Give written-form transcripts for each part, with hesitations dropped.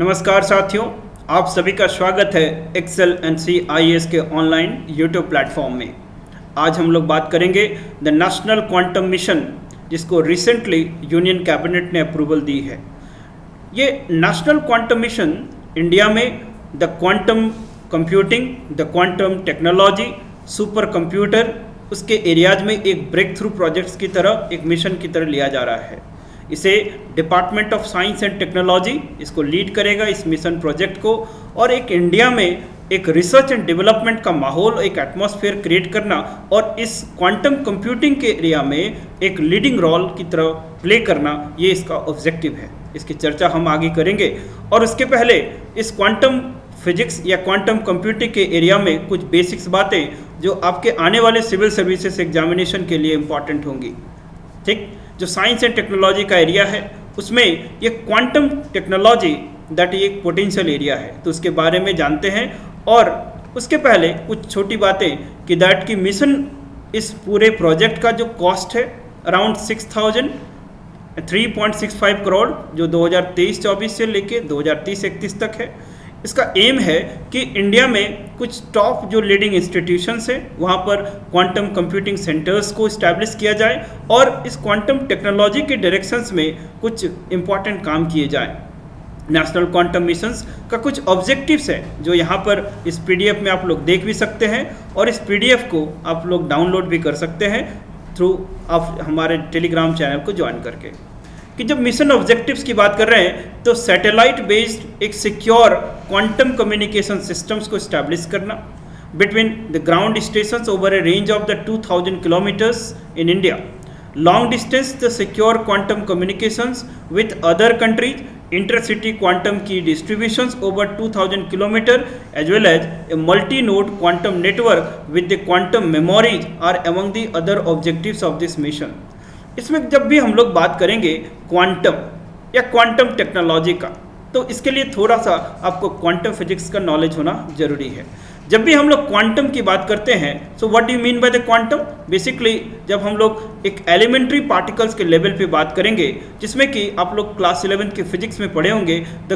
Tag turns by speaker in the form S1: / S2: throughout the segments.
S1: नमस्कार साथियों, आप सभी का स्वागत है एक्सेल एंड CIS के ऑनलाइन यूट्यूब प्लेटफॉर्म में। आज हम लोग बात करेंगे द नेशनल क्वांटम मिशन, जिसको रिसेंटली यूनियन कैबिनेट ने अप्रूवल दी है। ये नेशनल क्वांटम मिशन इंडिया में the quantum computing, the quantum technology, super computer, उसके एरियाज में एक ब्रेक थ्रू प्रोजेक्ट्स की तरह, एक मिशन की तरह लिया जा रहा है। इसे department of science and technology इसको लीड करेगा, इस मिशन प्रोजेक्ट को। और एक इंडिया में एक रिसर्च एंड डेवलपमेंट का माहौल, एक एटमॉस्फेयर क्रिएट करना और इस क्वांटम कंप्यूटिंग के एरिया में एक लीडिंग रोल की तरह प्ले करना, ये इसका ऑब्जेक्टिव है। इसकी चर्चा हम आगे करेंगे। और उसके पहले इस क्वांटम फिजिक्स या क्वांटम कंप्यूटिंग के एरिया में कुछ बेसिक्स बातें जो आपके आने वाले सिविल सर्विसेज एग्जामिनेशन के लिए इम्पॉर्टेंट होंगी। ठीक, जो साइंस एंड टेक्नोलॉजी का एरिया है उसमें ये क्वांटम टेक्नोलॉजी दैट ये एक पोटेंशियल एरिया है, तो उसके बारे में जानते हैं। और उसके पहले कुछ छोटी बातें कि दैट की मिशन, इस पूरे प्रोजेक्ट का जो कॉस्ट है अराउंड 3.65 करोड़, जो 2023-24 से लेके 2030-31 तक है। इसका एम है कि इंडिया में कुछ टॉप जो लीडिंग इंस्टीट्यूशंस हैं वहाँ पर क्वांटम कंप्यूटिंग सेंटर्स को इस्टेब्लिश किया जाए और इस क्वांटम टेक्नोलॉजी के डायरेक्शंस में कुछ इम्पॉर्टेंट काम किए जाए। नेशनल क्वांटम मिशंस का कुछ ऑब्जेक्टिव्स हैं जो यहाँ पर इस PDF में आप लोग देख भी सकते हैं, और इस PDF को आप लोग डाउनलोड भी कर सकते हैं थ्रू आप हमारे टेलीग्राम चैनल को ज्वाइन करके। कि जब मिशन ऑब्जेक्टिव्स की बात कर रहे हैं तो सैटेलाइट बेस्ड एक सिक्योर क्वांटम कम्युनिकेशन सिस्टम्स को इस्टेब्लिश करना between the ground stations over A range of the 2000 kilometres in India, long distance the secure quantum communications with other countries, intercity quantum key distributions over 2000 km as well as a multi-node quantum network with the quantum memories are among the other objectives of this mission। इसमें जब भी हम लोग बात करेंगे quantum या quantum technology का, तो इसके लिए थोड़ा सा आपको क्वांटम फिजिक्स का नॉलेज होना जरूरी है। जब भी हम लोग क्वांटम की बात करते हैं, so what do you mean by the quantum? Basically जब हम लोग एक एलिमेंट्री पार्टिकल्स के लेवल पे बात करेंगे, जिसमें कि आप लोग क्लास 11 के फिजिक्स में पढ़े होंगे द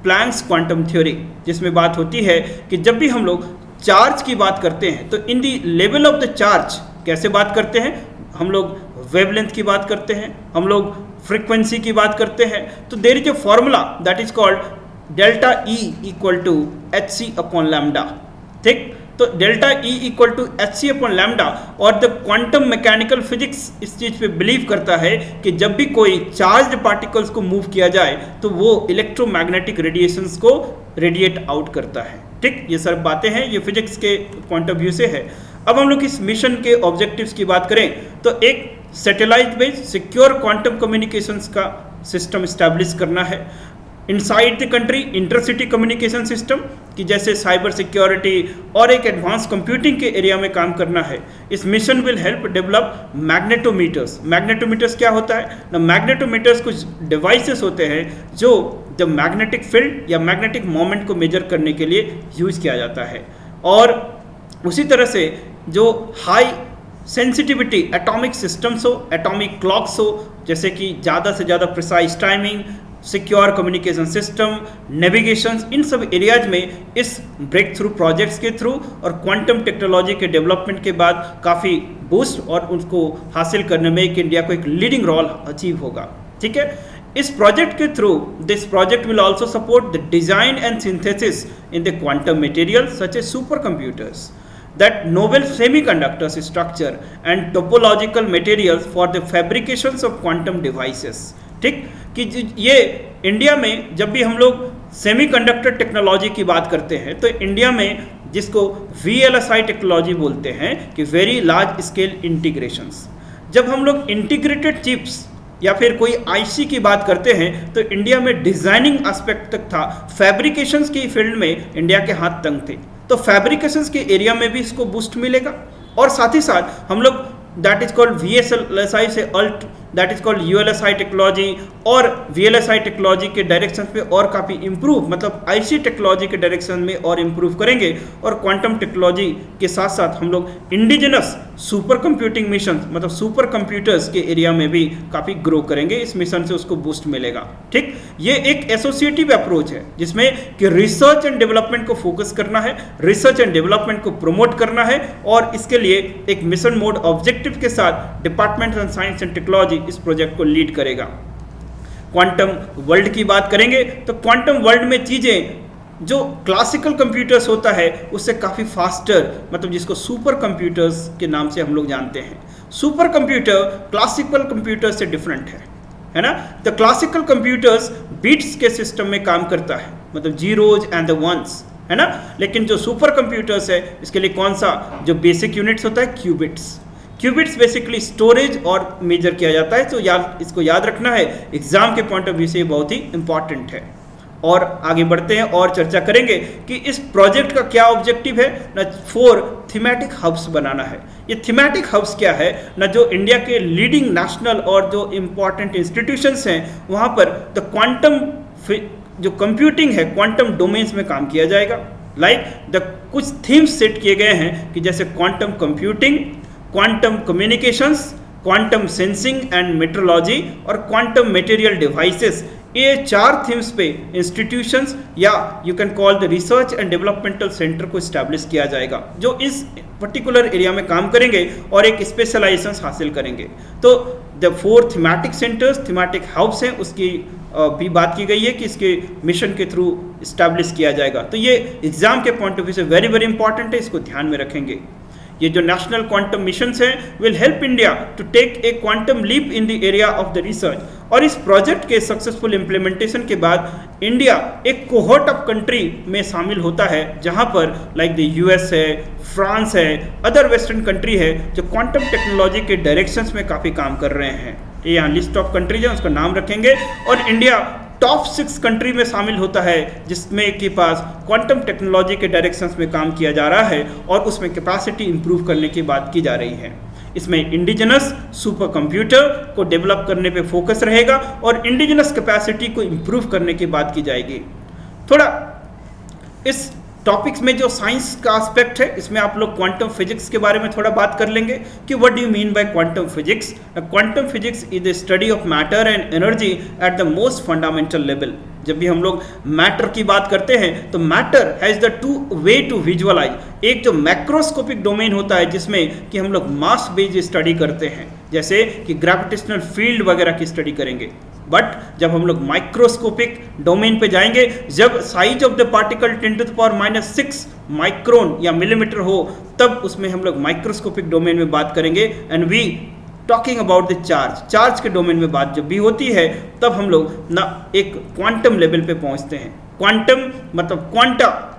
S1: प्लैंक्स क्वांटम थ्योरी, जिसमें बात होती है कि जब भी हम लोग चार्ज की बात करते हैं तो इन the level of the charge कैसे बात करते हैं, हम लोग वेवलेंथ की बात करते हैं, हम लोग फ्रीक्वेंसी की बात करते हैं। तो there is a formula that is called delta E equal to hc upon lambda. ठीक, तो delta E equal to hc upon lambda. और द क्वांटम मैकेनिकल फिजिक्स इस चीज़ पे बिलीव करता है कि जब भी कोई चार्ज पार्टिकल्स को मूव किया जाए तो वो इलेक्ट्रोमैग्नेटिक रेडिएशंस को रेडिएट आउट करता है। ठीक, ये सब बातें हैं, ये फिजिक्स के पॉइंट ऑफ व्यू से है। अब हम लोग इस मिशन के ऑब्जेक्टिव्स की बात करें तो एक satellite based secure quantum communications का सिस्टम इस्टेब्लिश करना है। Inside the country intercity communication system की जैसे साइबर सिक्योरिटी और एक एडवांस कंप्यूटिंग के एरिया में काम करना है। इस मिशन विल हेल्प डेवलप मैग्नेटोमीटर्स। मैग्नेटोमीटर्स क्या होता है ना? मैग्नेटोमीटर्स कुछ डिवाइसेस होते हैं जो जब मैग्नेटिक फील्ड या मैग्नेटिक मोमेंट को मेजर करने के लिए यूज़ किया जाता है। और उसी तरह से जो हाई सेंसिटिविटी एटॉमिक सिस्टम्स हो, एटॉमिक क्लॉक्स हो, जैसे कि ज़्यादा से ज़्यादा precise timing, secure communication system, navigation, इन सब एरियाज में इस ब्रेक थ्रू प्रोजेक्ट्स के थ्रू और क्वांटम टेक्नोलॉजी के डेवलपमेंट के बाद काफ़ी बूस्ट और उसको हासिल करने में एक इंडिया को एक लीडिंग रोल अचीव होगा। ठीक है, इस प्रोजेक्ट के through this project will also support the design and synthesis in the quantum materials such as super computers, that novel semiconductors structure and topological materials for the fabrications of quantum devices। ठीक, कि ये India में जब भी हम लोग semiconductor technology की बात करते हैं तो इंडिया में जिसको VLSI टेक्नोलॉजी बोलते हैं कि वेरी लार्ज स्केल इंटीग्रेशंस, जब हम लोग इंटीग्रेटेड चिप्स या फिर कोई IC की बात करते हैं तो इंडिया में डिजाइनिंग एस्पेक्ट तक था, फैब्रिकेशंस की फील्ड में इंडिया के हाथ तंग थे। तो फैब्रिकेशंस के एरिया में भी इसको बूस्ट मिलेगा। और साथ ही साथ हम लोग that is called VLSI say that is called ULSI technology और वीएलएसआई टेक्नोलॉजी के डायरेक्शन पे और काफ़ी इंप्रूव, मतलब आईसी टेक्नोलॉजी के डायरेक्शन में और इंप्रूव करेंगे। और क्वांटम टेक्नोलॉजी के साथ साथ हम लोग इंडिजिनस सुपर कंप्यूटिंग मिशन, मतलब सुपर कंप्यूटर्स के एरिया में भी काफ़ी ग्रो करेंगे। इस मिशन से उसको बूस्ट मिलेगा। ठीक, ये एक एसोसिएटिव अप्रोच है जिसमें कि रिसर्च एंड डेवलपमेंट को फोकस करना है, रिसर्च एंड डेवलपमेंट को प्रमोट करना है, और इसके लिए एक मिशन मोड ऑब्जेक्टिव के साथ department of science and technology इस प्रोजेक्ट को लीड करेगा। क्वांटम वर्ल्ड की बात करेंगे तो क्वांटम वर्ल्ड में चीजें जो क्लासिकल कंप्यूटर्स होता है उससे काफ़ी फास्टर, मतलब जिसको सुपर कंप्यूटर्स के नाम से हम लोग जानते हैं। सुपर कंप्यूटर क्लासिकल कंप्यूटर से डिफरेंट है ना। द क्लासिकल कंप्यूटर्स बीट्स के सिस्टम में काम करता है, मतलब जीरोज एंड द वंस, है ना। लेकिन जो सुपर कंप्यूटर्स है इसके लिए कौन सा जो बेसिक यूनिट्स होता है, क्यूबिट्स। क्यूबिट्स बेसिकली स्टोरेज और मेजर किया जाता है। तो इसको याद रखना है, एग्जाम के पॉइंट ऑफ व्यू से ये बहुत ही इंपॉर्टेंट है। और आगे बढ़ते हैं और चर्चा करेंगे कि इस प्रोजेक्ट का क्या ऑब्जेक्टिव है ना। 4 थीमेटिक हब्स बनाना है। ये थीमेटिक हब्स क्या है ना, जो इंडिया के लीडिंग नेशनल और जो इम्पॉर्टेंट इंस्टीट्यूशंस हैं वहाँ पर द क्वांटम जो कंप्यूटिंग है क्वांटम डोमेन्स में काम किया जाएगा। कुछ थीम्स सेट किए गए हैं कि जैसे quantum computing, quantum communications, quantum sensing and metrology और क्वांटम मटेरियल डिवाइसेस। ये 4 थीम्स पे इंस्टीट्यूशंस या you can call the research and developmental centre को इस्टेब्लिश किया जाएगा जो इस पर्टिकुलर एरिया में काम करेंगे और एक स्पेशलाइजेशन हासिल करेंगे। तो the 4 thematic centres, thematic house हैं, उसकी भी बात की गई है कि इसके मिशन के थ्रू इस्टेब्लिश किया जाएगा। तो ये एग्जाम के पॉइंट ऑफ व्यू से वेरी वेरी इंपॉर्टेंट है, इसको ध्यान में रखेंगे। ये जो नेशनल क्वांटम मिशंस हैं will help India to take a quantum leap in the area of the research. और इस प्रोजेक्ट के सक्सेसफुल इम्प्लीमेंटेशन के बाद इंडिया एक कोहोर्ट ऑफ कंट्री में शामिल होता है जहां पर लाइक द यूएस है, फ्रांस है, अदर वेस्टर्न कंट्री है जो क्वांटम टेक्नोलॉजी के डायरेक्शंस में काफ़ी काम कर रहे हैं। ये यहाँ लिस्ट ऑफ कंट्रीज है, उसका नाम रखेंगे। और इंडिया टॉप 6 कंट्री में शामिल होता है जिसमें के पास क्वांटम टेक्नोलॉजी के डायरेक्शंस में काम किया जा रहा है और उसमें कैपेसिटी इंप्रूव करने की बात की जा रही है। इसमें इंडिजिनस सुपर कंप्यूटर को डेवलप करने पे फोकस रहेगा और इंडिजिनस कैपेसिटी को इंप्रूव करने की बात की जाएगी। थोड़ा इस टॉपिक्स में जो साइंस का एस्पेक्ट है इसमें आप लोग क्वांटम फिजिक्स के बारे में थोड़ा बात कर लेंगे कि what do you mean by quantum physics. Quantum physics is the study of matter and energy at the most fundamental level. जब भी हम लोग मैटर की बात करते हैं तो matter has the 2 way to visualise. एक जो मैक्रोस्कोपिक डोमेन होता है जिसमें कि हम लोग मास बेस्ड स्टडी करते हैं, जैसे कि ग्रेविटेशनल फील्ड वगैरह की स्टडी करेंगे। बट जब हम लोग माइक्रोस्कोपिक डोमेन पे जाएंगे, जब size of the particle 10⁻⁶ micron या मिलीमीटर हो, तब उसमें हम लोग माइक्रोस्कोपिक डोमेन में बात करेंगे। And we talking about the charge के डोमेन में बात जब भी होती है तब हम लोग ना एक क्वांटम लेवल पे पहुंचते हैं। क्वांटम मतलब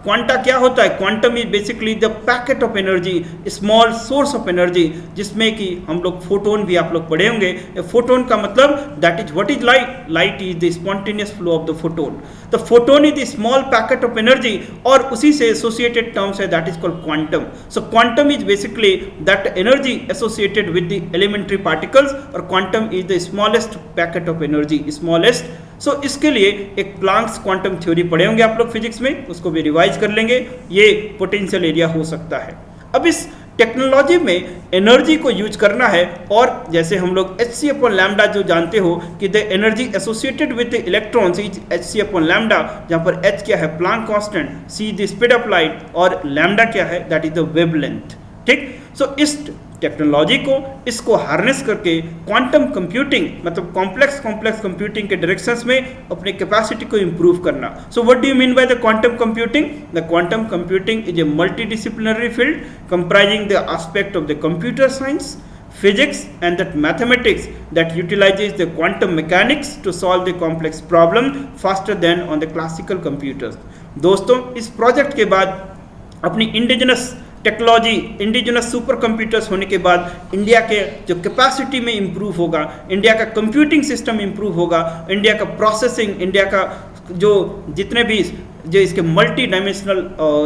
S1: क्वांटा क्या होता है? Quantum is basically the packet of energy, small source of energy, जिसमें कि हम लोग फोटोन भी आप लोग पढ़े होंगे। फोटोन का मतलब that is what is light. Light is the spontaneous flow of the photon. The photon is the small packet of energy और उसी से एसोसिएटेड टर्म्स है that is called quantum. So quantum is basically that energy associated with the elementary particles और quantum is the smallest packet of energy, smallest. So इसके लिए एक Planck's quantum theory पढ़े होंगे आप लोग फिजिक्स में, उसको भी रिवाइज कर लेंगे। ये पोटेंशियल एरिया हो सकता है। अब इस टेक्नोलॉजी में एनर्जी को यूज करना है और जैसे हम लोग hc/λ जो जानते हो कि the energy associated with the electrons is hc/λ, जहाँ पर h क्या है? Planck constant, c the speed of light और लैम्डा क्या है? That is the wavelength. ठीक, सो इस टेक्नोलॉजी को इसको हार्नेस करके क्वांटम कंप्यूटिंग मतलब कॉम्प्लेक्स कंप्यूटिंग के डायरेक्शंस में अपने कैपेसिटी को इंप्रूव करना। So what do you mean by the quantum computing? The quantum computing is a multidisciplinary field comprising the aspect of the computer science, physics and that mathematics that utilizes the quantum mechanics to solve the complex problem faster than on the classical computers। दोस्तों, इस project के बाद अपनी indigenous technology, indigenous super computers होने के बाद India के जो कैपेसिटी में इंप्रूव होगा, इंडिया का कंप्यूटिंग सिस्टम इंप्रूव होगा, इंडिया का प्रोसेसिंग, इंडिया का जो जितने भी जो इसके multi dimensional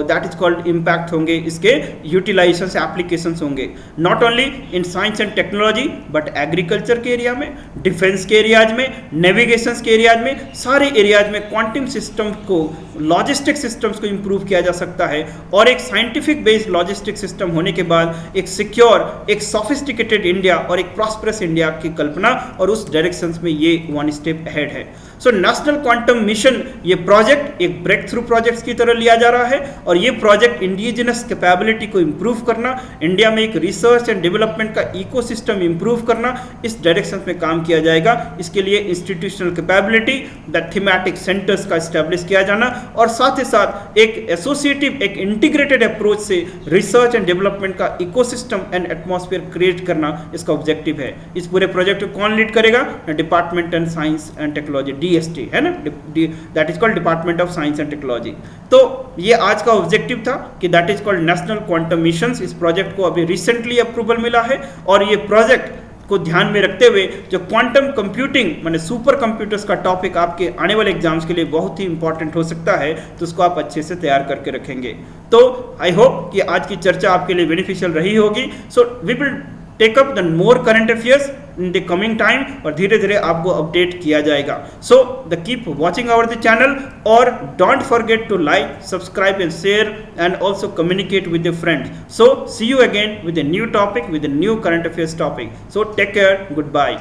S1: that is called impact होंगे, इसके यूटिलाइजेशन से एप्लीकेशंस होंगे, not only in science and technology but agriculture के एरिया में, डिफेंस के एरियाज में, नेविगेशन के एरियाज में, सारे एरियाज में क्वांटम सिस्टम को, लॉजिस्टिक सिस्टम्स को इंप्रूव किया जा सकता है। और एक साइंटिफिक बेस्ड लॉजिस्टिक सिस्टम होने के बाद एक सिक्योर, एक सोफिस्टिकेटेड इंडिया और एक प्रॉस्परस इंडिया की कल्पना, और उस डायरेक्शन में ये वन स्टेप अहेड है। सो नेशनल क्वांटम मिशन, ये प्रोजेक्ट एक ब्रेक थ्रू प्रोजेक्ट की तरह लिया जा रहा है, और ये प्रोजेक्ट इंडिजिनस कैपेबिलिटी को इंप्रूव करना, इंडिया में एक रिसर्च एंड डेवलपमेंट का इकोसिस्टम इंप्रूव करना, इस डायरेक्शन में काम किया जाएगा। इसके लिए institutional capability, the thematic centres का एस्टेब्लिश किया जाना, और साथ ही साथ एक एसोसिएटिव, एक इंटीग्रेटेड अप्रोच से रिसर्च एंड डेवलपमेंट का इकोसिस्टम एंड एटमॉस्फेयर क्रिएट करना इसका ऑब्जेक्टिव है। इस पूरे प्रोजेक्ट को कौन लीड करेगा? Department and science and technology, DST है ना, that is called department of science and technology. तो ये आज का ऑब्जेक्टिव था कि that is called national quantum mission. इस प्रोजेक्ट को अभी रिसेंटली अप्रूवल मिला है, और ये प्रोजेक्ट को ध्यान में रखते हुए जो क्वांटम कंप्यूटिंग माने सुपर कंप्यूटर्स का टॉपिक आपके आने वाले एग्जाम्स के लिए बहुत ही इंपॉर्टेंट हो सकता है, तो उसको आप अच्छे से तैयार करके रखेंगे। तो आई होप कि आज की चर्चा आपके लिए बेनिफिशियल रही होगी। So we will take up the more current affairs in the coming time, और धीरे धीरे आपको अपडेट किया जाएगा। So the keep watching our the channel, और don't forget to like, subscribe and share and also communicate with your friends. So see you again विद a new topic, with a new current affairs topic. So take care, goodbye.